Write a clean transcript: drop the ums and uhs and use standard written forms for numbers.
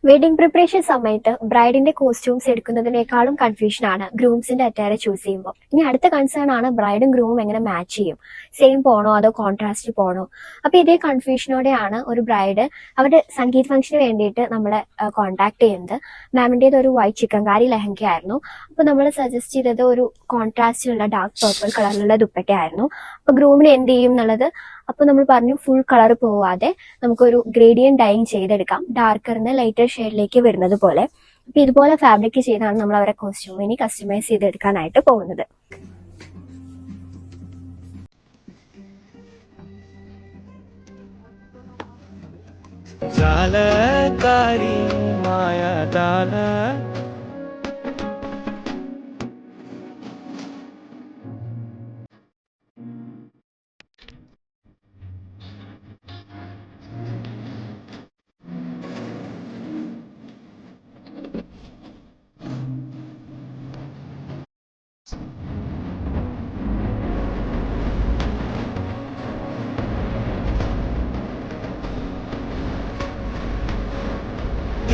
Wedding preparation സമയത്ത് ബ്രൈഡിന്റെ costumes എടുക്കുന്നതിനേക്കാളും confusion ആണ് ഗ്രൂംസിന്റെ attire choose ചെയ്യുമ്പോൾ. ഇനി അടുത്ത കൺസേൺ ആണ് ബ്രൈഡും ഗ്രൂമും എങ്ങനെ മാച്ച് ചെയ്യും, സെയിം പോണോ അതോ കോൺട്രാസ്റ്റ് പോണോ. അപ്പൊ ഇതേ കൺഫ്യൂഷനോടെയാണ് ഒരു ബ്രൈഡ് അവരുടെ സംഗീത് ഫംഗ്ഷന് വേണ്ടിയിട്ട് നമ്മളെ കോൺടാക്ട് ചെയ്യുന്നത്. മാമിന്റേത് ഒരു വൈറ്റ് ചിക്കൻകാരി ലെഹങ്ക ആയിരുന്നു. അപ്പൊ നമ്മൾ സജസ്റ്റ് ചെയ്തത് ഒരു കോൺട്രാസ്റ്റിലുള്ള ഡാർക്ക് പർപ്പിൾ കളറിലുള്ള ദുപ്പട്ടയായിരുന്നു. അപ്പൊ ഗ്രൂമിന് എന്ത് ചെയ്യും എന്നുള്ളത്, അപ്പൊ നമ്മൾ പറഞ്ഞു ഫുൾ കളർ പോവാതെ നമുക്കൊരു ഗ്രേഡിയൻ ഡൈങ് ചെയ്തെടുക്കാം, ഡാർക്കറിന് ലൈറ്റർ ഷെയ്ഡിലേക്ക് വരുന്നത് പോലെ. അപ്പൊ ഇതുപോലെ ഫാബ്രിക് ചെയ്താണ് നമ്മൾ അവരെ കോസ്റ്റ്യൂമിന് കസ്റ്റമൈസ് ചെയ്തെടുക്കാനായിട്ട് പോകുന്നത്. ജാലകാരി മായ